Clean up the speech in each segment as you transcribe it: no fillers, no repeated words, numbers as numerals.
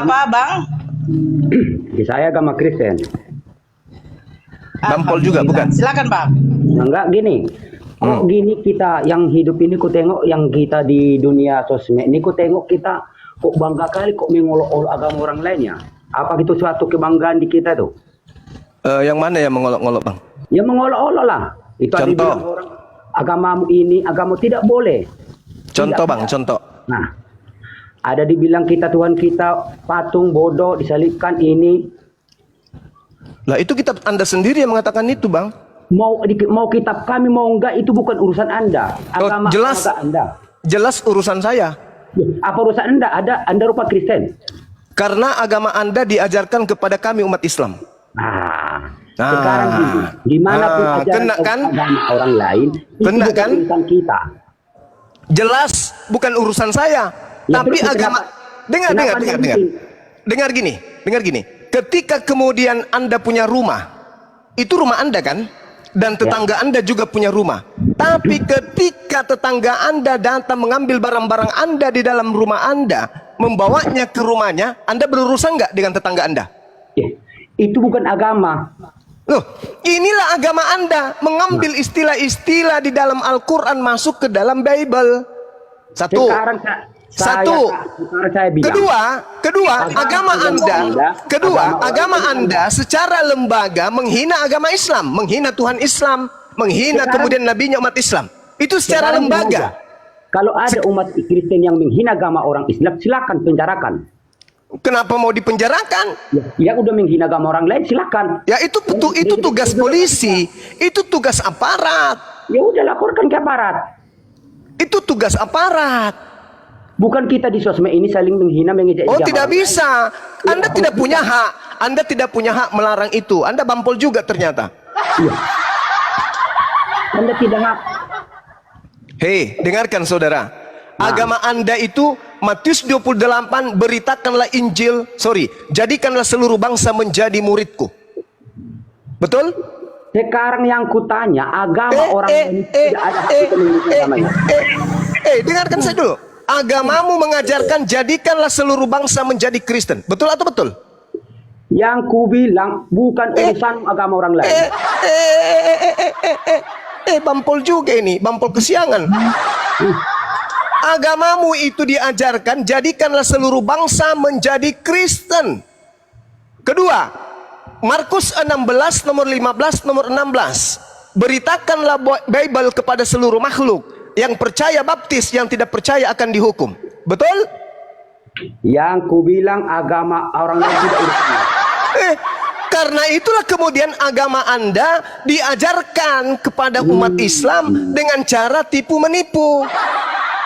apa, Bang? Di saya agama Kristen. Bampol juga bukan? Silakan, Bang. Enggak gini. Kok gini kita yang hidup ini ku tengok yang kita di dunia sosmed ini ku tengok kita kok bangga kali kok mengolok-olok agama orang lainnya. Apa itu suatu kebanggaan di kita tuh? Yang mana yang mengolok-olok, Bang? Ya mengolok-olok lah. Itu ada Contoh. bilang orang agamamu ini, agama tidak boleh. Contoh, Tidak. Bang, contoh. Nah, ada dibilang kita Tuhan kita patung bodoh disalibkan ini. Lah itu kitab Anda sendiri yang mengatakan itu, Bang. Mau kitab kami mau enggak itu bukan urusan Anda. Oh, Agama jelas. agama Anda. Jelas urusan saya. Ya, apa urusan Anda? Anda rupa Kristen. Karena agama Anda diajarkan kepada kami umat Islam. Nah, sekarang gini, dimanapun ajaran kena kan? agama orang lain, itu Kena bukan kan? urusan kita. Jelas bukan urusan saya. Ya, Tapi terus agama kenapa dengar. Anda penting? Dengar gini. Ketika kemudian Anda punya rumah, itu rumah Anda kan? Dan tetangga Anda juga punya rumah. Tapi ketika tetangga Anda datang mengambil barang-barang Anda di dalam rumah Anda, membawanya ke rumahnya, Anda berurusan nggak dengan tetangga Anda? Ya, itu bukan agama. Loh, inilah agama Anda, mengambil istilah-istilah di dalam Al-Quran masuk ke dalam Bible. Satu. Sekarang Satu. sekarang saya bilang. Kedua, agama Anda secara lembaga menghina agama Islam, menghina Tuhan Islam, menghina kemudian nabinya umat Islam. Itu secara lembaga. Kalau ada umat Kristen yang menghina agama orang Islam, silakan penjarakan. Kenapa mau dipenjarakan? Ya, yang udah menghina agama orang lain, silakan. Ya itu tugas polisi, itu tugas aparat. Ya udah laporkan ke aparat. Itu tugas aparat. Bukan kita di sosmed ini saling menghina, mengejek. Oh, tidak bisa. Anda tidak punya hak. Anda tidak punya hak melarang itu. Anda bampol juga ternyata. Iya. Anda tidak hak. Hei, dengarkan saudara. Agama Anda itu Matius 28, beritakanlah Injil, jadikanlah seluruh bangsa menjadi muridku. Betul? Sekarang yang kutanya, agama orang lain tidak ada hak kita menghina agamanya. Dengarkan saya dulu. Agamamu mengajarkan jadikanlah seluruh bangsa menjadi Kristen. Betul atau betul? Yang ku bilang bukan urusan agama orang lain. Bampol juga ini, bampol kesiangan. Agamamu itu diajarkan jadikanlah seluruh bangsa menjadi Kristen. Kedua, Markus 16 nomor 15 nomor 16. Beritakanlah Bible kepada seluruh makhluk. Yang percaya baptis, yang tidak percaya akan dihukum. Betul? Yang ku bilang agama orang lain tidak urusan. Karena itulah kemudian agama Anda diajarkan kepada umat Islam dengan cara tipu menipu.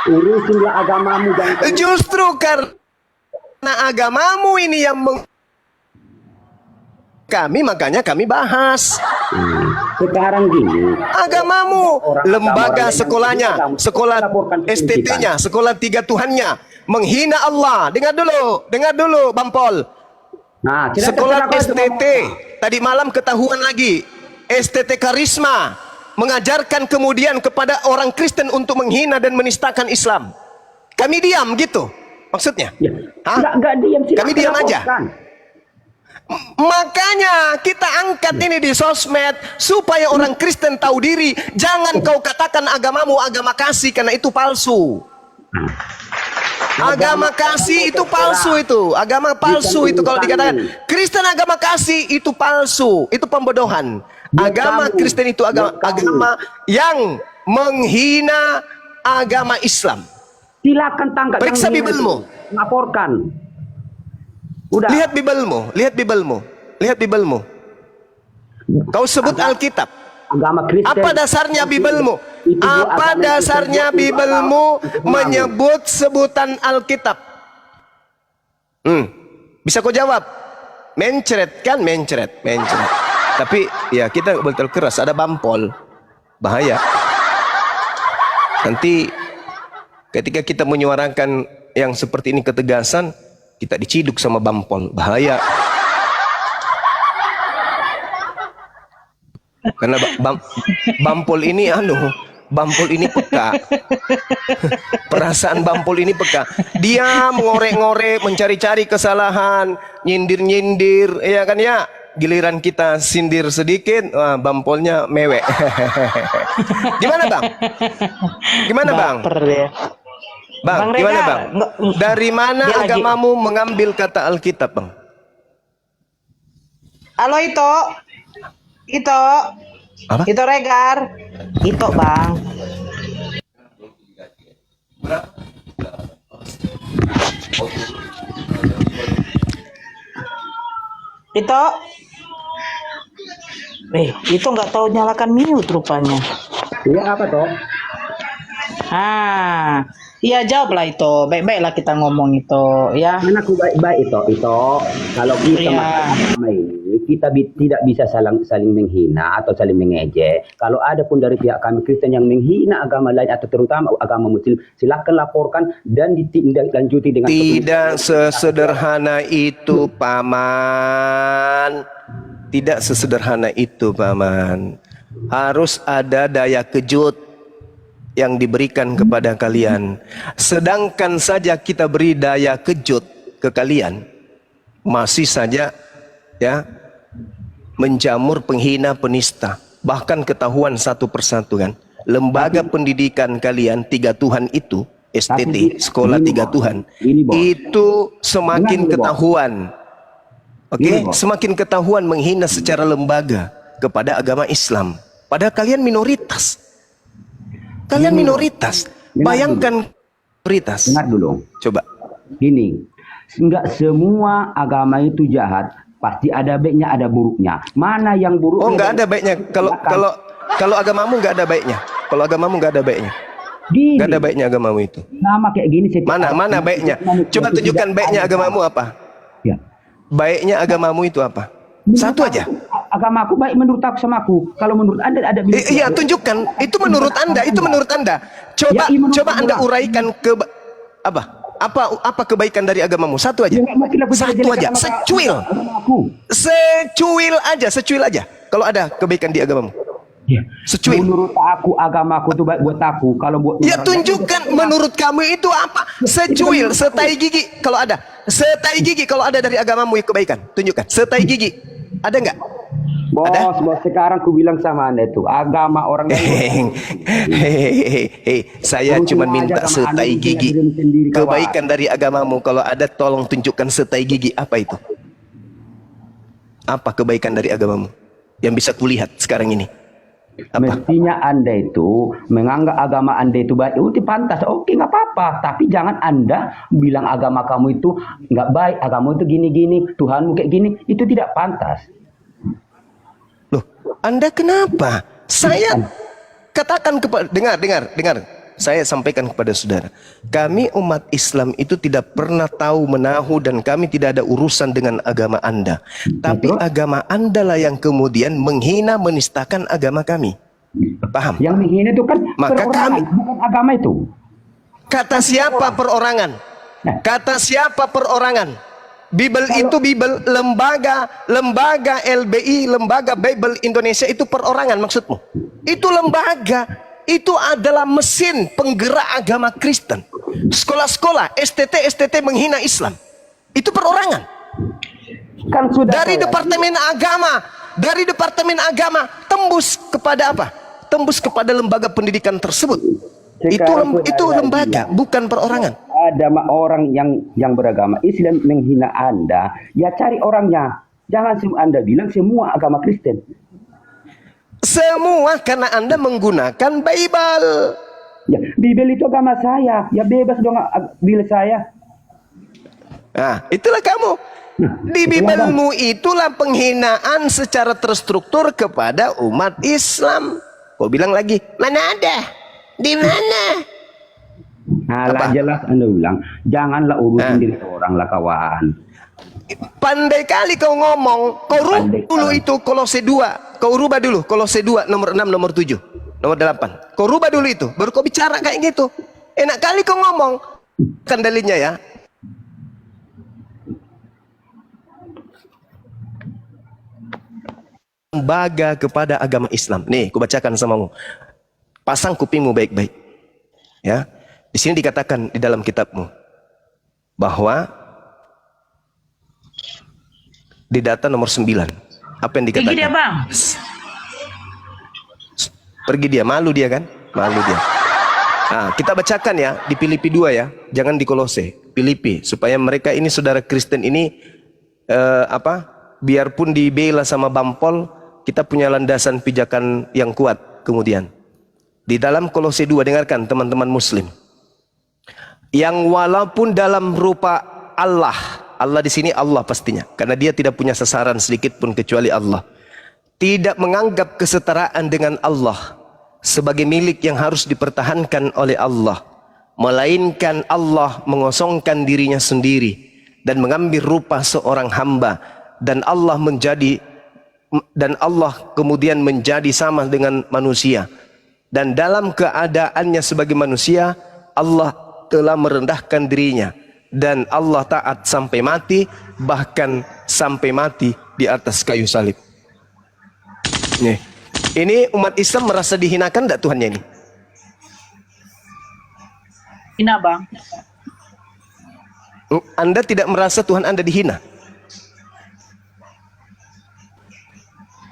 Urusinlah agamamu dan Justru karena agamamu ini yang makanya kami bahas. sekarang gini. Agamamu, lembaga sekolahnya, sekolah STT-nya, sekolah tiga Tuhannya, menghina Allah. Dengar dulu, Bampol. Nah, Sekolah STT, tadi malam ketahuan lagi, STT Karisma, mengajarkan kemudian kepada orang Kristen untuk menghina dan menistakan Islam. Kami diam gitu, maksudnya? Ya, Hah? Enggak diam, Kami diam aja. laporkan. Makanya kita angkat ini di sosmed supaya orang Kristen tahu diri. Jangan kau katakan agamamu agama kasih, karena itu palsu. Agama kasih itu palsu itu. Agama palsu itu kalau dikatakan Kristen agama kasih itu palsu. Itu pembodohan. Agama Kristen itu agama yang menghina agama Islam. Silakan tangkap. Periksa Bibelmu. Laporkan. Udah. Lihat Bibelmu. Kau sebut Alkitab. Agama Kristen. Apa dasarnya Bibelmu? Apa dasarnya Bibelmu menyebut sebutan Alkitab? Bisa kau jawab? Mencret kan? Mencret. Tapi ya kita betul keras, ada bampol. Bahaya. Nanti ketika kita menyuarakan yang seperti ini ketegasan, kita diciduk sama bampol. Bahaya. Karena bampol ini Bampol ini peka. Perasaan Bampol ini peka. Dia mengorek-ngorek, mencari-cari kesalahan, nyindir-nyindir, ya kan ya. Giliran kita sindir sedikit, wah, Bampolnya mewek. Gimana bang? Gimana bang? Baper dia. Bang, Bang gimana Regar, bang? Dari mana dia lagi- agamamu mengambil kata Alkitab bang? Halo Ito. Ito. Apa? Ito Regar. Ito bang. Ito. Itu nggak tahu nyalakan mute rupanya. Iya apa toh? Iya jawablah itu. Baik-baiklah kita ngomong itu, ya. Kan aku baik-baik itu. Kalau kita Iya. agama ini, kita tidak bisa saling menghina atau saling mengejek. Kalau ada pun dari pihak kami Kristen yang menghina agama lain atau terutama agama Muslim, silakan laporkan dan ditindaklanjuti dengan Tidak sesederhana itu, Paman. Tidak sesederhana itu, Paman. Harus ada daya kejut yang diberikan kepada kalian. Sedangkan saja kita beri daya kejut ke kalian, masih saja ya menjamur penghina penista. Bahkan ketahuan satu persatu kan. Lembaga pendidikan kalian 3 Tuhan itu, STT, Sekolah ini, 3 Bos. Tuhan, Ini, Bos. itu semakin Dengar, Bos. ketahuan. Oke, Ini, Bos. semakin ketahuan menghina secara lembaga kepada agama Islam. Padahal kalian minoritas. Kalian Ini, Bos. minoritas. Dengar Bayangkan minoritas. Dengar dulu. Coba. Gini, enggak semua agama itu jahat. Pasti ada baiknya, ada buruknya. Mana yang buruk? Oh, nggak ada baiknya. Kalau Silakan. kalau kalau agamamu nggak ada baiknya. Kalau agamamu nggak ada baiknya. Gini, Nggak ada baiknya agamamu itu. sama kayak gini. setiap Mana orang- mana baiknya? Coba Itu tunjukkan tidak baiknya ada. agamamu apa? Ya. Baiknya agamamu itu apa? Satu aja. Agama aku baik menurut aku sama aku. Kalau menurut Anda ada Iya, tunjukkan. Itu menurut Anda. Itu menurut Anda. Coba Ya, menurut coba Anda Anda. uraikan ke apa? Apa kebaikan dari agamamu? Satu aja. Ya, nggak mungkin aku Satu jelek-jelekan aja. agama- Secuil. agama aku. Secuil aja. Kalau ada kebaikan di agamamu. Ya. Secuil. Menurut aku agama aku tuh baik buat aku. Kalau buat Ya orang lain, tunjukkan menurut kamu itu apa? Secuil, setai gigi kalau ada. Setai gigi kalau ada dari agamamu yang kebaikan. Tunjukkan. Setai gigi. Ada nggak? Bos, sekarang aku bilang sama Anda itu agama orang lain. Saya Urusin cuma aja minta sama setai Anda, gigi. tidak sendiri, kawan. Kebaikan dari agamamu kalau ada tolong tunjukkan setai gigi. Apa itu? Apa kebaikan dari agamamu yang bisa kulihat sekarang ini? Apa? Mestinya Anda itu menganggap agama Anda itu baik, itu pantas. Oke, nggak apa-apa. Tapi jangan Anda bilang agama kamu itu nggak baik, agama itu gini-gini, Tuhanmu kayak gini. Itu tidak pantas. Loh, Anda kenapa? Saya katakan kepada dengar. Saya sampaikan kepada saudara. Kami umat Islam itu tidak pernah tahu menahu dan kami tidak ada urusan dengan agama Anda. Tapi Betul. agama Anda lah yang kemudian menghina menistakan agama kami. Paham? Yang menghina itu kan Maka perorangan, bukan agama itu. Kata siapa perorangan? Kata siapa perorangan? Bible itu Bible, lembaga LBI, lembaga Bible Indonesia itu perorangan maksudmu? Itu lembaga. Itu adalah mesin penggerak agama Kristen. Sekolah-sekolah, STT menghina Islam. Itu perorangan. Kan sudah Dari Departemen Agama tembus kepada apa? Tembus kepada lembaga pendidikan tersebut. Sekarang Itu saudara lembaga, bilang, bukan perorangan. ada orang yang beragama Islam menghina Anda, ya cari orangnya. Jangan Anda bilang semua agama Kristen. Semua karena Anda menggunakan Bible. Ya, Bible itu agama saya. Ya bebas dong Bible saya. Nah, itulah kamu. Di Bibelmu itulah penghinaan secara terstruktur kepada umat Islam. Kau bilang lagi, mana ada? Di mana? Nah, Apa? lah jelas Anda bilang, janganlah urusin diri orang lah kawan. Pandai kali kau ngomong. Kau rubah Pandai dulu kali. itu Kolose 2. Kau rubah dulu Kolose 2 nomor 6, nomor 7, nomor 8. Kau rubah dulu itu, baru kau bicara kayak gitu. Enak kali kau ngomong. Kan dalilnya ya. Lembaga kepada agama Islam. Nih, aku bacakan samamu. Pasang kupingmu baik-baik. Ya. Di sini dikatakan di dalam kitabmu bahwa di data nomor 9 apa yang dikatakan? Pergi dia, Bang. Pergi dia, malu dia kan? Malu dia. Nah, kita bacakan ya di Filipi 2 ya, jangan di Kolose, Filipi, supaya mereka ini saudara Kristen ini biarpun dibela sama Bampol, kita punya landasan pijakan yang kuat. Kemudian di dalam Kolose 2, dengarkan teman-teman muslim, yang walaupun dalam rupa Allah di sini Allah pastinya, karena dia tidak punya sasaran sedikit pun kecuali Allah, tidak menganggap kesetaraan dengan Allah sebagai milik yang harus dipertahankan oleh Allah, melainkan Allah mengosongkan dirinya sendiri dan mengambil rupa seorang hamba, dan Allah kemudian menjadi sama dengan manusia, dan dalam keadaannya sebagai manusia Allah telah merendahkan dirinya, dan Allah taat sampai mati, bahkan sampai mati di atas kayu salib. Nih, ini umat Islam merasa dihinakan enggak Tuhannya ini? Hina, Bang. Anda tidak merasa Tuhan Anda dihina?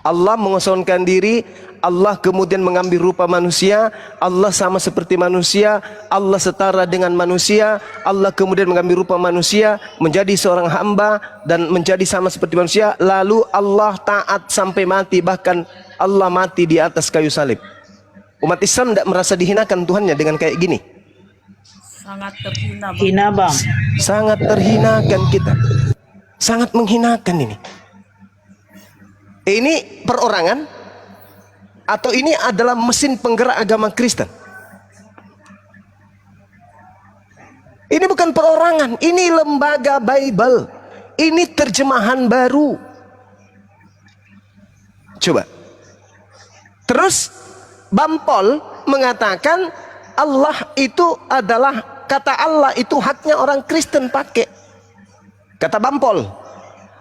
Allah mengosongkan diri, Allah kemudian mengambil rupa manusia, Allah sama seperti manusia, Allah setara dengan manusia, Allah kemudian mengambil rupa manusia, menjadi seorang hamba dan menjadi sama seperti manusia, lalu Allah taat sampai mati, bahkan Allah mati di atas kayu salib. Umat Islam tidak merasa dihinakan Tuhannya dengan kayak gini? Sangat terhina, Bang. Hina, Bang. Sangat terhinakan kita. Sangat menghinakan ini. Ini perorangan atau ini adalah mesin penggerak agama Kristen? Ini bukan perorangan, ini lembaga Bible. Ini terjemahan baru. Coba. Terus Bampol mengatakan Allah itu adalah, kata Allah itu haknya orang Kristen pakai. Kata Bampol.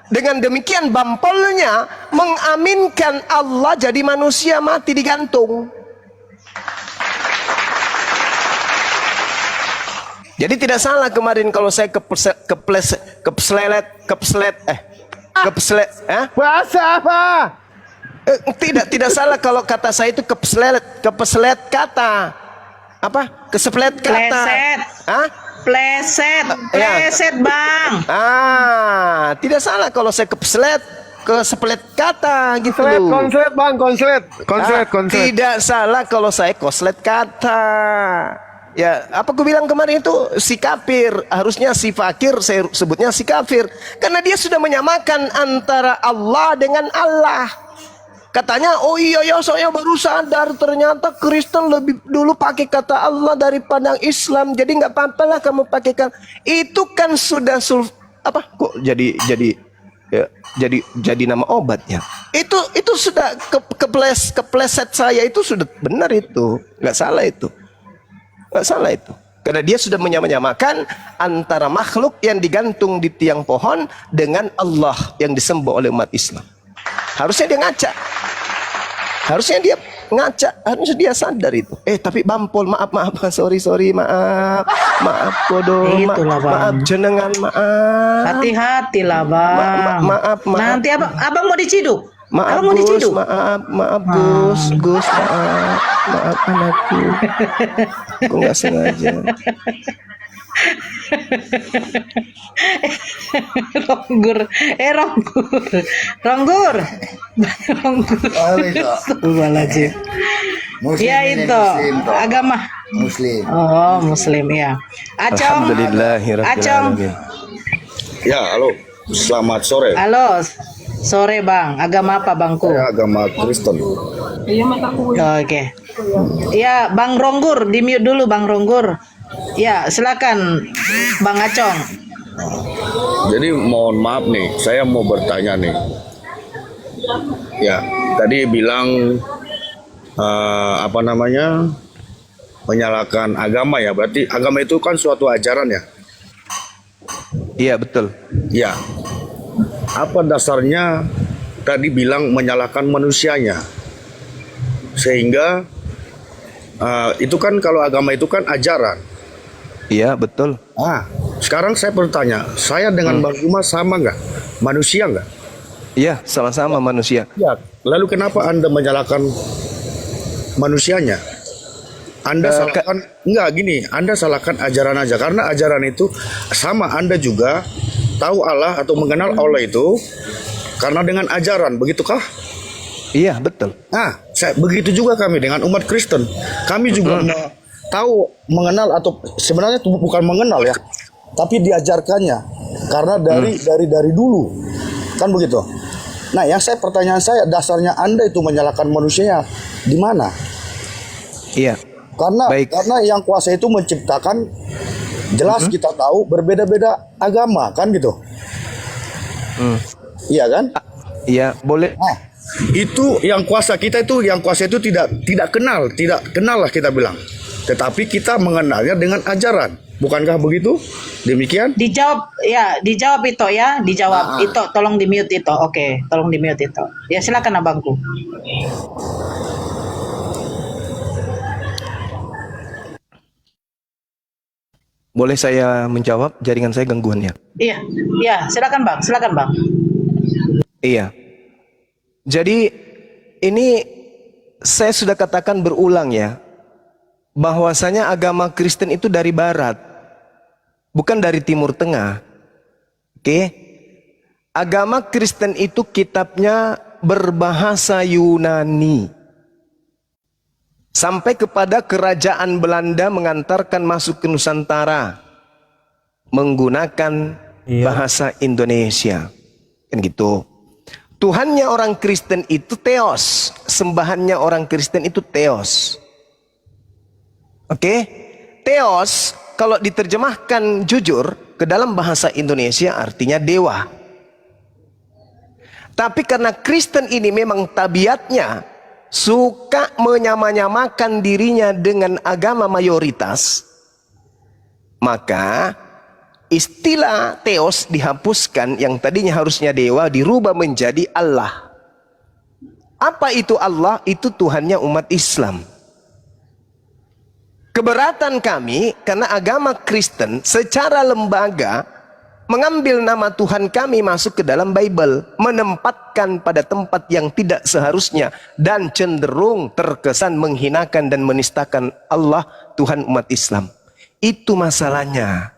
Dengan demikian Bampolnya mengaminkan Allah jadi manusia mati digantung. Jadi tidak salah kemarin kalau saya Bahasa apa? Tidak salah kalau kata saya itu kepeslet kata. Apa? Keseplet kata. Pleset. Hah? Pleset, Bang. Tidak salah kalau saya keseplet kata gitu. Konslet, Bang, konslet. Tidak salah kalau saya koslet kata. Ya, apa aku bilang kemarin itu si kafir, harusnya si fakir, saya sebutnya si kafir, karena dia sudah menyamakan antara Allah dengan Allah. Katanya, oh iya ya saya baru sadar ternyata Kristen lebih dulu pakai kata Allah daripada Islam. Jadi nggak apa-apa lah kamu pakaikan. Itu kan sudah kok jadi nama obatnya. Itu sudah kepleset saya itu sudah benar itu. Nggak salah itu. Nggak salah itu. Karena dia sudah menyamakan antara makhluk yang digantung di tiang pohon dengan Allah yang disembah oleh umat Islam. Harusnya dia ngaca. Harusnya dia sadar itu. Tapi Bampol, maaf, sorry, maaf bodoh, maaf jenengan, maaf. Hati-hatilah, Bang. Maaf. Nanti abang mau diciduk. Maaf abang mau Gus, diciduk. maaf Gus, maaf anakku. Aku nggak sengaja. Ronggur. Astagfirullahaladzim. Ya itu agama Muslim. Oh, Muslim ya. Acong. Alhamdulillahirrahmanirrahim. Ya, halo. Selamat sore. Halo. Sore, Bang. Agama apa, Bangku? Saya agama Kristen. Oke. Ya, Bang Ronggur, di-mute dulu Bang Ronggur. Ya, silakan Bang Acong. Jadi mohon maaf nih, saya mau bertanya nih. Ya, tadi bilang menyalahkan agama ya. Berarti agama itu kan suatu ajaran ya. Iya betul. Ya. Apa dasarnya tadi bilang menyalahkan manusianya? Sehingga Itu kan kalau agama itu kan ajaran. Iya, betul. Sekarang saya bertanya, saya dengan Bang Zuma sama nggak? Manusia nggak? Iya, sama-sama manusia. Ya. Lalu kenapa Anda menyalahkan manusianya? Anda salahkan, enggak gini, Anda salahkan ajaran aja. Karena ajaran itu sama, Anda juga tahu Allah atau mengenal Allah itu karena dengan ajaran, begitukah? Iya, betul. Begitu juga kami dengan umat Kristen. Kami juga tahu, mengenal atau sebenarnya itu bukan mengenal ya, tapi diajarkannya karena dari dulu kan begitu. Nah, pertanyaan saya, dasarnya Anda itu menyalahkan manusianya di mana? Iya. Karena yang kuasa itu menciptakan, jelas kita tahu berbeda-beda agama kan gitu. Iya kan? Iya, boleh. Nah, itu yang kuasa kita itu, tidak kenal lah kita bilang. Tetapi kita mengenalnya dengan ajaran. Bukankah begitu? Demikian? Dijawab itu ya, dijawab. Itu tolong di-mute itu. Oke, tolong di-mute itu. Ya, silakan abangku. Boleh saya menjawab? Jaringan saya gangguan ya. Iya, silakan Bang, Iya. Jadi ini saya sudah katakan berulang ya, bahwasanya agama Kristen itu dari barat, bukan dari Timur Tengah. Oke? Agama Kristen itu kitabnya berbahasa Yunani. Sampai kepada kerajaan Belanda mengantarkan masuk ke Nusantara menggunakan bahasa Indonesia. Kan gitu. Tuhannya orang Kristen itu Theos, sembahannya orang Kristen itu Theos. Oke? Theos kalau diterjemahkan jujur ke dalam bahasa Indonesia artinya dewa. Tapi karena Kristen ini memang tabiatnya suka menyamakan dirinya dengan agama mayoritas, maka istilah Theos dihapuskan, yang tadinya harusnya dewa dirubah menjadi Allah. Apa itu Allah? Itu Tuhannya umat Islam. Keberatan kami karena agama Kristen secara lembaga mengambil nama Tuhan kami masuk ke dalam Bible, menempatkan pada tempat yang tidak seharusnya dan cenderung terkesan menghinakan dan menistakan Allah, Tuhan umat Islam. Itu masalahnya.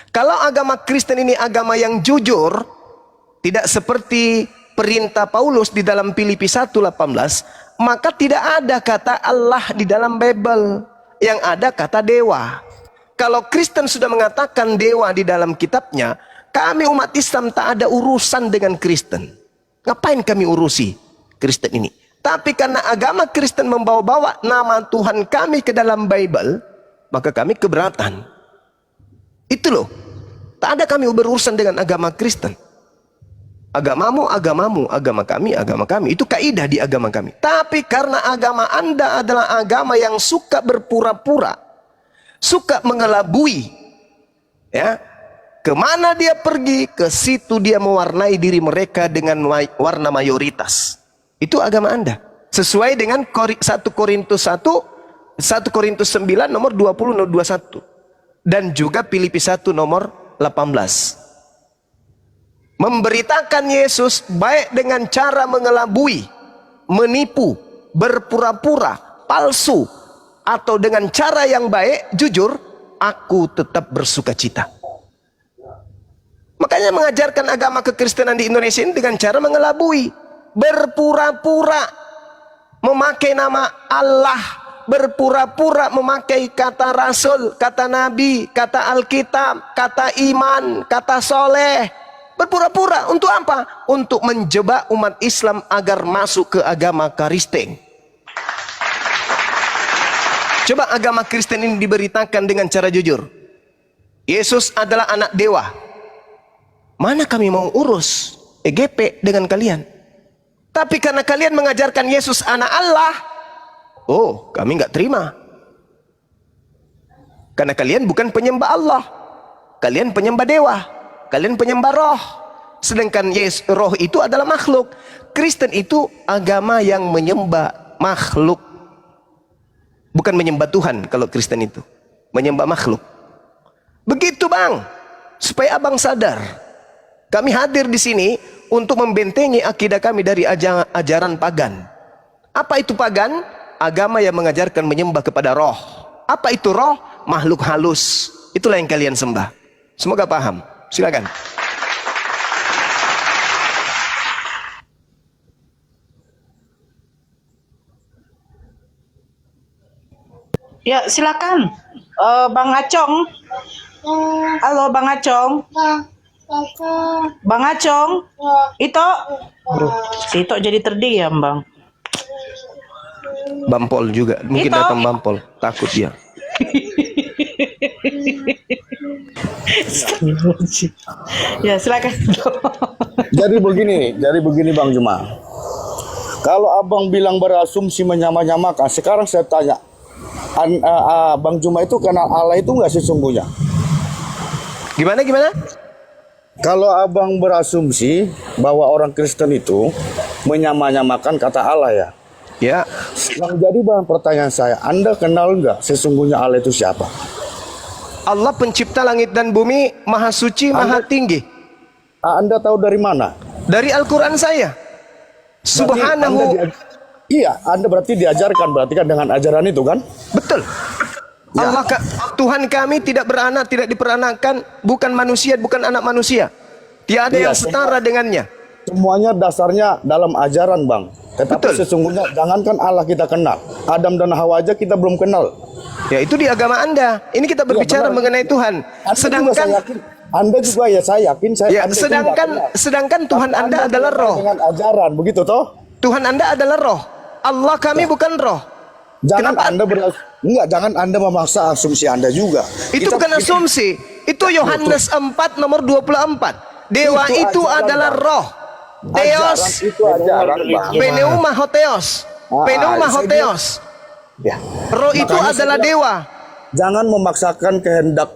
Kalau agama Kristen ini agama yang jujur, tidak seperti perintah Paulus di dalam Filipi 1:18, maka tidak ada kata Allah di dalam Bible, yang ada kata dewa. Kalau Kristen sudah mengatakan dewa di dalam kitabnya, kami umat Islam tak ada urusan dengan Kristen. Ngapain kami urusi Kristen ini? Tapi karena agama Kristen membawa-bawa nama Tuhan kami ke dalam Bible, maka kami keberatan. Itu loh. Tak ada kami berurusan dengan agama Kristen. Agamamu, agamamu, agama kami. Itu kaidah di agama kami. Tapi karena agama Anda adalah agama yang suka berpura-pura, suka mengelabui, ya, kemana dia pergi, ke situ dia mewarnai diri mereka dengan warna mayoritas. Itu agama Anda. Sesuai dengan 1 Korintus 9 nomor 20 nomor 21. Dan juga Filipi 1 nomor 18. Memberitakan Yesus baik dengan cara mengelabui, menipu, berpura-pura, palsu, atau dengan cara yang baik, jujur, aku tetap bersuka cita. Makanya mengajarkan agama kekristenan di Indonesia ini dengan cara mengelabui, berpura-pura memakai nama Allah, berpura-pura memakai kata Rasul, kata Nabi, kata Alkitab, kata iman, kata soleh. Berpura-pura untuk apa? Untuk menjebak umat Islam agar masuk ke agama Kristen. Coba agama Kristen ini diberitakan dengan cara jujur. Yesus adalah anak dewa. Mana kami mau urus EGP dengan kalian? Tapi karena kalian mengajarkan Yesus anak Allah, oh, kami nggak terima. Karena kalian bukan penyembah Allah, kalian penyembah dewa, kalian penyembah roh. Sedangkan roh itu adalah makhluk. Kristen itu agama yang menyembah makhluk. Bukan menyembah Tuhan kalau Kristen itu. Menyembah makhluk. Begitu bang. Supaya abang sadar. Kami hadir di sini untuk membentengi akidah kami dari ajaran pagan. Apa itu pagan? Agama yang mengajarkan menyembah kepada roh. Apa itu roh? Makhluk halus. Itulah yang kalian sembah. Semoga paham. Silakan. Ya, silakan. Bang Acong. Halo Bang Acong. Bang Acong. Ito. Si Ito jadi terdiam, Bang. Bampol juga. Mungkin Ito. datang Bampol. Takut dia. Ya, silakan. Jadi begini Bang Juma. Kalau abang bilang berasumsi menyamakan, sekarang saya tanya, Bang Juma itu kenal Allah itu nggak sesungguhnya? Gimana? Kalau abang berasumsi bahwa orang Kristen itu menyamakan kata Allah ya. Ya. Yang jadi bahan pertanyaan saya, Anda kenal nggak sesungguhnya Allah itu siapa? Allah pencipta langit dan bumi, maha suci, maha tinggi. Anda tahu dari mana? Dari Al-Quran saya. Subhanahu. Anda berarti diajarkan, berarti kan dengan ajaran itu kan? Betul. Ya. Tuhan kami tidak beranak, tidak diperanakan, bukan manusia, bukan anak manusia. Tiada Iya, yang setara dengannya. Semuanya dasarnya dalam ajaran Bang. Tetapi Betul. sesungguhnya jangankan Allah kita kenal, Adam dan Hawa aja kita belum kenal. Ya itu di agama Anda. Ini kita berbicara benar. mengenai Tuhan. Anda juga saya yakin Ya, Anda itu nggak kenal. sedangkan Tuhan Tapi Anda adalah roh. dengan ajaran begitu toh? Tuhan Anda adalah roh. Allah kami bukan roh. Jangan Kenapa? jangan Anda memaksa asumsi Anda juga. Itu bukan asumsi. Itu Yohanes 4 nomor 24. Dewa itu ajaran, adalah Bang. roh. Ajaran Theos. itu ajaran Bang. Pneuma hotheos. Pneuma saya hotheos. Ya. Roh itu Makanya adalah saya bilang, dewa. Jangan memaksakan kehendak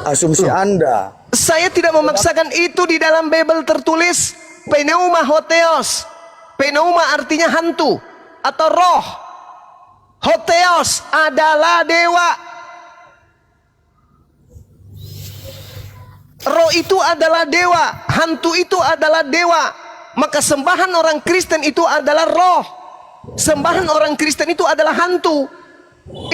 asumsi Anda. Saya tidak memaksakan itu di dalam Bible tertulis pneuma hotheos. Pneuma artinya hantu atau roh. Hotheos adalah dewa. Roh itu adalah dewa, hantu itu adalah dewa. Maka sembahan orang Kristen itu adalah roh. Sembahan orang Kristen itu adalah hantu.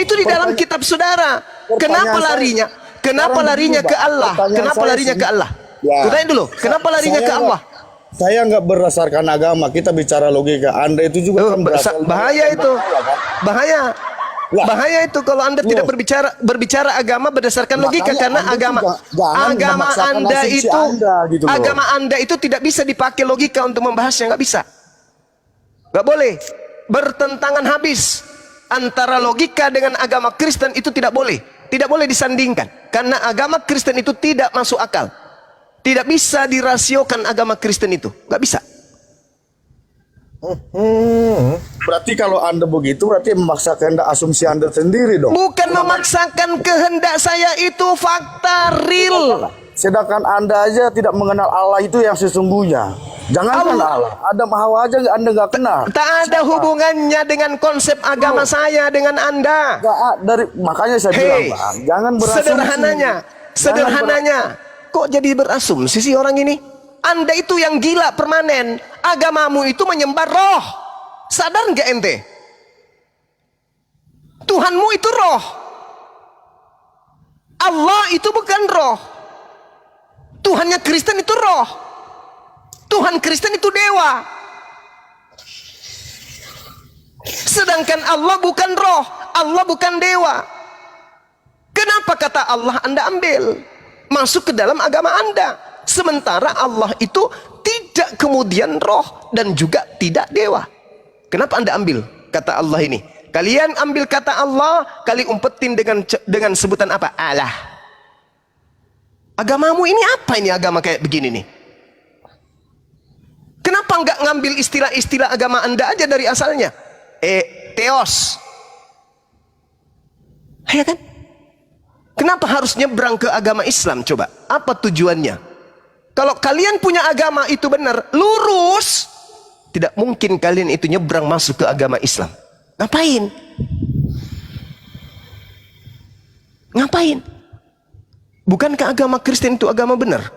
Itu di dalam kitab saudara. Kenapa larinya? Kenapa larinya ke Allah? Kenapa larinya ke Allah? Kutanya dulu, kenapa larinya ke Allah? Saya nggak berdasarkan agama, kita bicara logika. Anda itu juga kan berasal Bahaya dari itu. Allah, kan? Bahaya. Lah. Bahaya itu kalau Anda tidak berbicara agama berdasarkan logika, Makanya karena Anda agama juga jangan memaksakan asumsi Anda, gitu loh. agama Anda itu tidak bisa dipakai logika untuk membahasnya, nggak bisa. Nggak boleh. Bertentangan habis. Antara logika dengan agama Kristen itu tidak boleh. Tidak boleh disandingkan. Karena agama Kristen itu tidak masuk akal. Tidak bisa dirasiokan agama Kristen itu. Nggak bisa. Berarti kalau Anda begitu, berarti memaksakan asumsi Anda sendiri dong. Bukan memaksakan kehendak saya, itu fakta real. Sedangkan Anda aja tidak mengenal Allah itu yang sesungguhnya. Jangankan Allah, Adam Hawa aja Anda nggak kenal. Tak ada hubungannya dengan konsep agama saya dengan Anda. Makanya saya bilang, Bang, jangan berasumsi. Sederhananya, kok jadi berasumsi sih orang ini? Anda itu yang gila permanen. Agamamu itu menyembah roh. Sadar nggak ente? Tuhanmu itu roh. Allah itu bukan roh. Tuhannya Kristen itu roh. Tuhan Kristen itu dewa. Sedangkan Allah bukan roh. Allah bukan dewa. Kenapa kata Allah Anda ambil? Masuk ke dalam agama Anda. Sementara Allah itu tidak kemudian roh dan juga tidak dewa. Kenapa Anda ambil kata Allah ini? Kalian ambil kata Allah, kali umpetin dengan sebutan apa? Allah. Agamamu ini apa ini, agama kayak begini nih? Kenapa nggak ngambil istilah-istilah agama Anda aja dari asalnya? Theos. Ya kan? Kenapa harus nyebrang ke agama Islam coba? Apa tujuannya? Kalau kalian punya agama itu benar, lurus, tidak mungkin kalian itu nyebrang masuk ke agama Islam. Ngapain? Ngapain? Bukankah agama Kristen itu agama benar?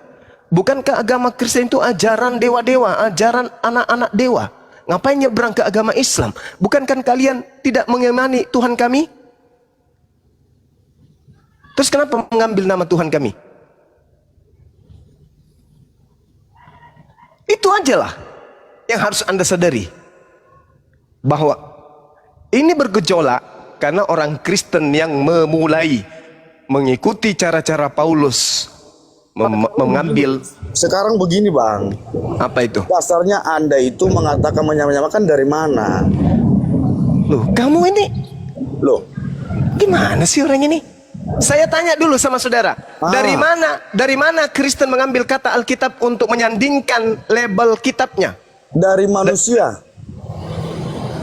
Bukankah agama Kristen itu ajaran dewa-dewa, ajaran anak-anak dewa? Ngapain nyebrang ke agama Islam? Bukankah kalian tidak mengimani Tuhan kami? Terus kenapa mengambil nama Tuhan kami? Itu ajalah yang harus Anda sadari. Bahwa ini bergejolak karena orang Kristen yang memulai mengikuti cara-cara Paulus mengambil. Sekarang begini Bang, Apa itu? dasarnya Anda itu mengatakan menyamakan dari mana? Loh, kamu ini Loh, gimana sih orang ini? Saya tanya dulu sama saudara, dari mana Kristen mengambil kata Alkitab untuk menyandingkan label kitabnya? dari manusia.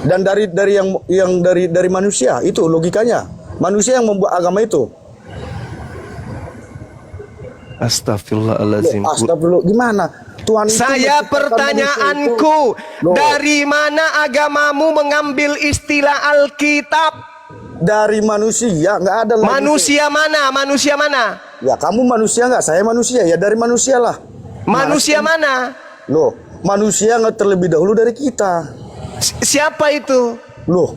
Dan dari manusia, itu logikanya. Manusia yang membuat agama itu. Astagfirullahaladzim. Astagfirullah, gimana? Tuhan itu Saya menciptakan pertanyaanku, manusia itu. Loh, dari mana agamamu mengambil istilah Alkitab? dari manusia, nggak ada lagi. Manusia mana? Manusia mana? Ya kamu manusia nggak? Saya manusia, ya dari manusia lah. Manusia mana? Loh, manusia nggak terlebih dahulu dari kita. Siapa itu? Loh.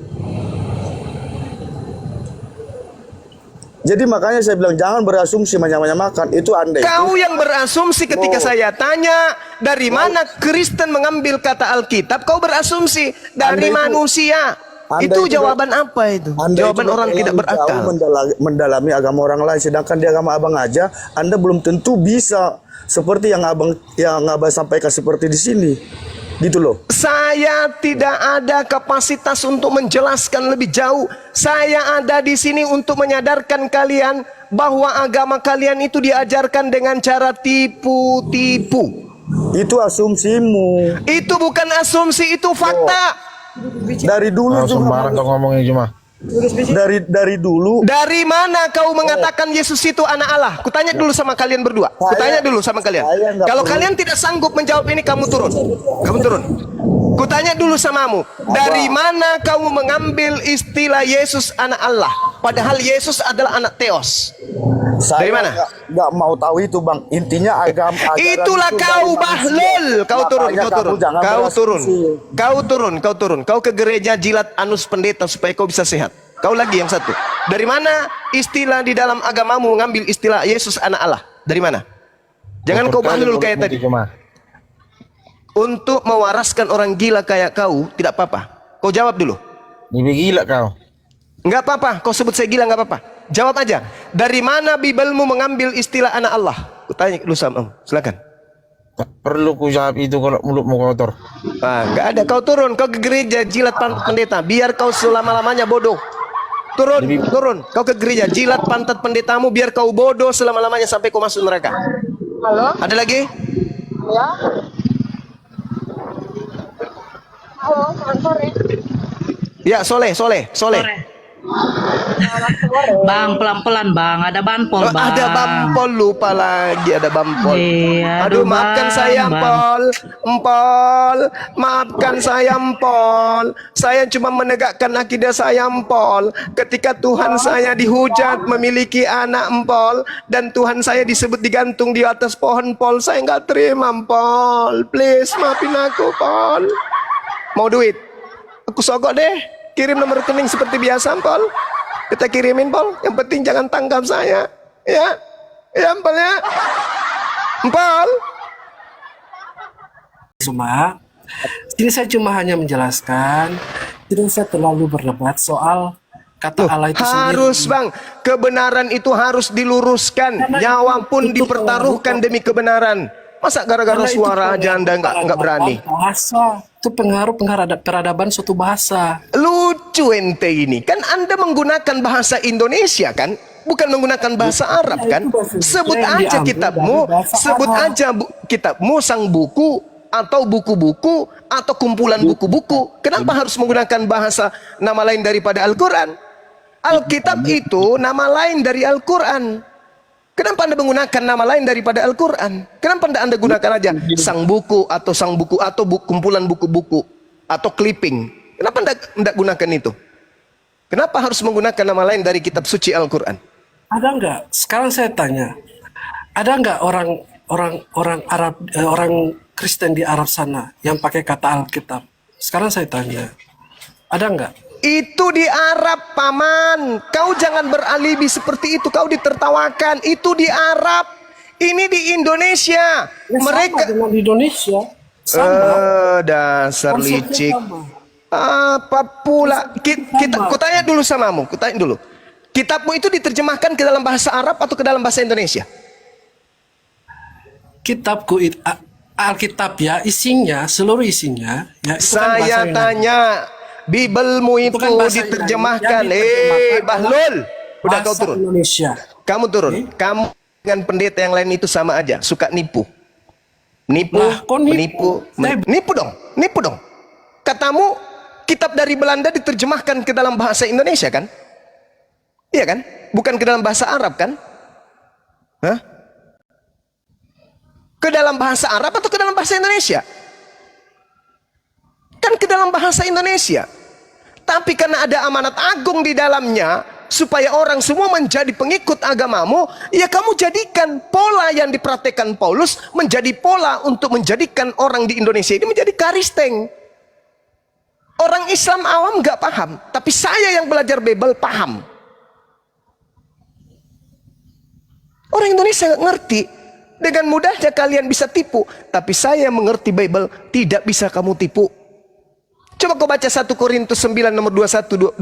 Jadi makanya saya bilang jangan berasumsi menyamakan itu Anda itu. Kau yang berasumsi ketika Loh. saya tanya dari mana Kristen mengambil kata Alkitab, kau berasumsi dari Anda itu- manusia. Anda Itu itu jawaban apa itu? Anda Jawaban itu orang tidak terlalu berakal. jauh mendalami agama orang lain, sedangkan di agama abang aja Anda belum tentu bisa seperti yang abang sampaikan seperti di sini, gitu loh. Saya tidak ada kapasitas untuk menjelaskan lebih jauh. Saya ada di sini untuk menyadarkan kalian bahwa agama kalian itu diajarkan dengan cara tipu-tipu. Itu asumsimu. Itu bukan asumsi, itu fakta. Dari dulu juga Sembarang kau ngomongin cuma. dari dulu. Dari mana kau mengatakan Yesus itu anak Allah? Kutanya dulu sama kalian berdua. Kutanya dulu sama kalian. saya nggak Kalau perlu. kalian tidak sanggup menjawab ini, kamu turun. Kamu turun. Kutanya dulu samamu. Dari mana kamu mengambil istilah Yesus anak Allah? Padahal Yesus adalah anak Theos. Saya Dari mana? nggak mau tahu itu Bang. Intinya ajaran Itulah itu kau dari manusia. bahlul. Kau turun, Makanya kau kamu turun. jangan Kau turun. berasumsi. Kau turun, kau turun. Kau ke gereja jilat anus pendeta supaya kau bisa sehat. Kau lagi yang satu. Dari mana istilah di dalam agamamu mengambil istilah Yesus anak Allah? Dari mana? Jangan kau bahlul kayak tadi. Cuma. Untuk mewaraskan orang gila kayak kau tidak apa-apa. Kau jawab dulu. Lebih gila kau. Enggak apa-apa. Kau sebut saya gila enggak apa-apa. Jawab aja. Dari mana Bibelmu mengambil istilah anak Allah? Ku tanya dulu sama kamu. Silakan. Tak perlu ku jawab itu kalau mulutmu kotor. Enggak ada. Kau turun. Kau ke gereja jilat pendeta. Biar kau selama-lamanya bodoh. Turun, turun. Kau ke gereja jilat pantat pendetamu biar kau bodoh selama-lamanya sampai kau masuk neraka. Halo? Ada lagi? Ya. Halo, selamat sore. Ya, Soleh. Bang, pelan-pelan bang, ada banpol Oh, bang. ada bampol, lupa lagi ada bampol. Iya, Aduh, aduh, maafkan Bang, saya, Bang. Empol. Maafkan saya, Empol. Saya cuma menegakkan akidah saya, Empol. Ketika Tuhan saya dihujat memiliki anak, Empol, dan Tuhan saya disebut digantung di atas pohon, Pol, saya nggak terima, Empol. Please, maafin aku, Pol. Mau duit? Aku sogok deh. Kirim nomor rekening seperti biasa, Empol. Kita kirimin, Pol. Yang penting jangan tangkap saya. Ya, Empol ya. Empol. Cuma, ini saya cuma hanya menjelaskan, tidak saya terlalu berdebat soal kata Allah itu Harus, sendiri. Bang. Kebenaran itu harus diluruskan. Nyawa pun itu dipertaruhkan demi kebenaran. Masa gara-gara Karena itu suara aja Anda nggak berani? Bahasa itu pengaruh peradaban suatu bahasa. Lucu ente ini. Kan Anda menggunakan bahasa Indonesia kan? Bukan menggunakan bahasa Arab kan? itu bahasa Sebut Indonesia yang aja diambil kitabmu, dari bahasa sebut Arab. aja kitabmu, sang buku atau buku-buku atau kumpulan buku-buku. Kenapa harus menggunakan bahasa nama lain daripada Al-Quran? Alkitab itu nama lain dari Al-Quran. Kenapa Anda menggunakan nama lain daripada Al-Quran? Kenapa Anda gunakan aja sang buku atau kumpulan buku-buku atau clipping? Kenapa Anda gunakan itu? Kenapa harus menggunakan nama lain dari kitab suci Al-Quran? Ada nggak? Sekarang saya tanya, ada nggak orang Arab, orang Kristen di Arab sana yang pakai kata Alkitab? Sekarang saya tanya, ada nggak? Itu di Arab, Paman. Kau jangan beralibi seperti itu. Kau ditertawakan. Itu di Arab. Ini di Indonesia. Ya, Mereka sama dengan di Indonesia. Sama. dasar Konsepnya licik. sama. Apa pula? Kita, kutanya dulu samamu. Kutanya dulu. Kitabmu itu diterjemahkan ke dalam bahasa Arab atau ke dalam bahasa Indonesia? Kitabku Alkitab ya, isinya, seluruh isinya. Ya, itu kan bahasa Saya Yunani. tanya, Bibelmu itu, kan bahasa diterjemahkan. Yunani, yang diterjemahkan Bahlul. Udah kau bahasa turun. Indonesia. Kamu turun. Kamu dengan pendeta yang lain itu sama aja. Suka nipu. Nipu, Lah, kok nipu? Nipu dong. Nipu dong. Katamu, kitab dari Belanda diterjemahkan ke dalam bahasa Indonesia kan? Iya kan? Bukan ke dalam bahasa Arab kan? Hah? Ke dalam bahasa Arab atau ke dalam bahasa Indonesia? Kan ke dalam bahasa Indonesia. Tapi karena ada amanat agung di dalamnya, supaya orang semua menjadi pengikut agamamu, ya kamu jadikan pola yang dipraktekkan Paulus menjadi pola untuk menjadikan orang di Indonesia ini menjadi karisteng. Orang Islam awam nggak paham, tapi saya yang belajar Bible paham. Orang Indonesia nggak ngerti. Dengan mudahnya kalian bisa tipu, tapi saya mengerti Bible, tidak bisa kamu tipu. Coba kau baca 1 Korintus 9 nomor 20-21.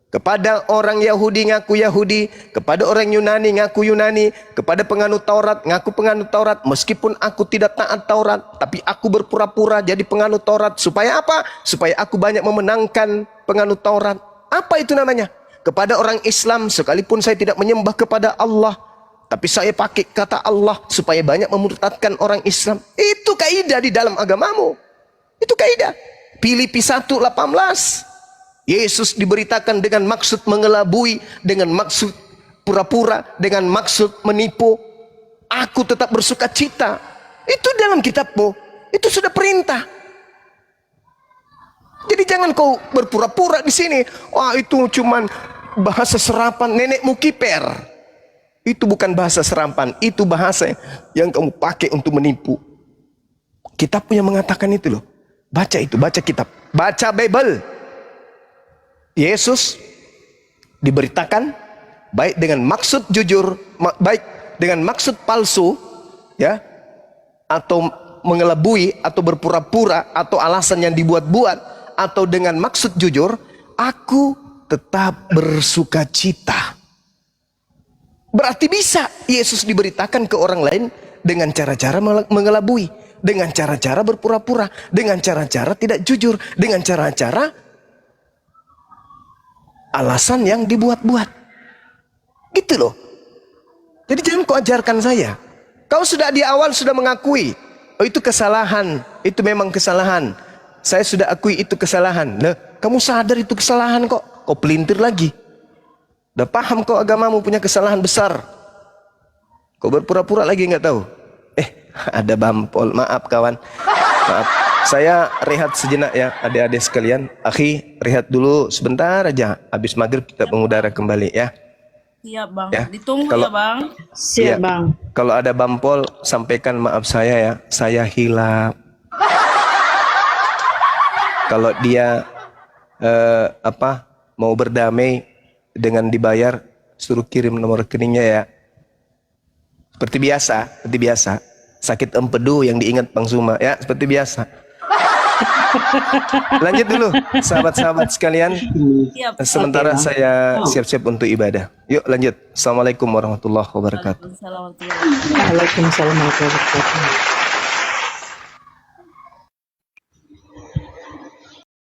Kepada orang Yahudi ngaku Yahudi, kepada orang Yunani ngaku Yunani, kepada penganut Taurat ngaku penganut Taurat, meskipun aku tidak taat Taurat, tapi aku berpura-pura jadi penganut Taurat. Supaya apa? Supaya aku banyak memenangkan penganut Taurat. Apa itu namanya? Kepada orang Islam, sekalipun saya tidak menyembah kepada Allah, tapi saya pakai kata Allah supaya banyak memurtadkan orang Islam. Itu kaidah di dalam agamamu. Itu kaidah. Filipi 1:18. Yesus diberitakan dengan maksud mengelabui, dengan maksud pura-pura, dengan maksud menipu. Aku tetap bersuka cita. Itu dalam kitabmu. Itu sudah perintah. Jadi jangan kau berpura-pura di sini. Wah, itu cuman bahasa serapan nenekmu kiper. Itu bukan bahasa serapan, itu bahasa yang kamu pakai untuk menipu. Kitab punya mengatakan itu loh. Baca itu, baca kitab, baca Bible. Yesus diberitakan baik dengan maksud jujur, baik dengan maksud palsu, ya, atau mengelabui, atau berpura-pura, atau alasan yang dibuat-buat, atau dengan maksud jujur. Aku tetap bersuka cita. Berarti bisa Yesus diberitakan ke orang lain dengan cara-cara mengelabui, dengan cara-cara berpura-pura, dengan cara-cara tidak jujur, dengan cara-cara alasan yang dibuat-buat. Gitu loh. Jadi jangan kau ajarkan saya. Kau sudah di awal sudah mengakui, oh itu kesalahan, itu memang kesalahan. Saya sudah akui itu kesalahan. Nah, kamu sadar itu kesalahan kok, kau pelintir lagi. Udah paham kau agamamu punya kesalahan besar. Kau berpura-pura lagi nggak tahu. Ada bampol. Maaf kawan. Maaf. Saya rehat sejenak ya adik-adik sekalian. Akhi, rehat dulu sebentar aja. Habis maghrib kita mengudara kembali ya. Siap bang. Ya. Ditunggu Kalau- ya bang. Siap, Iya. Bang. Kalau ada bampol sampaikan maaf saya ya. Saya hilap. Kalau dia mau berdamai dengan dibayar, suruh kirim nomor rekeningnya ya. Seperti biasa. Sakit empedu yang diingat Bang Suma ya, seperti biasa. Lanjut dulu, sahabat-sahabat sekalian. Siap. Sementara saya siap-siap untuk ibadah. Yuk lanjut. Assalamualaikum warahmatullahi wabarakatuh. Waalaikumsalam warahmatullahi wabarakatuh. Waalaikumsalam warahmatullahi wabarakatuh.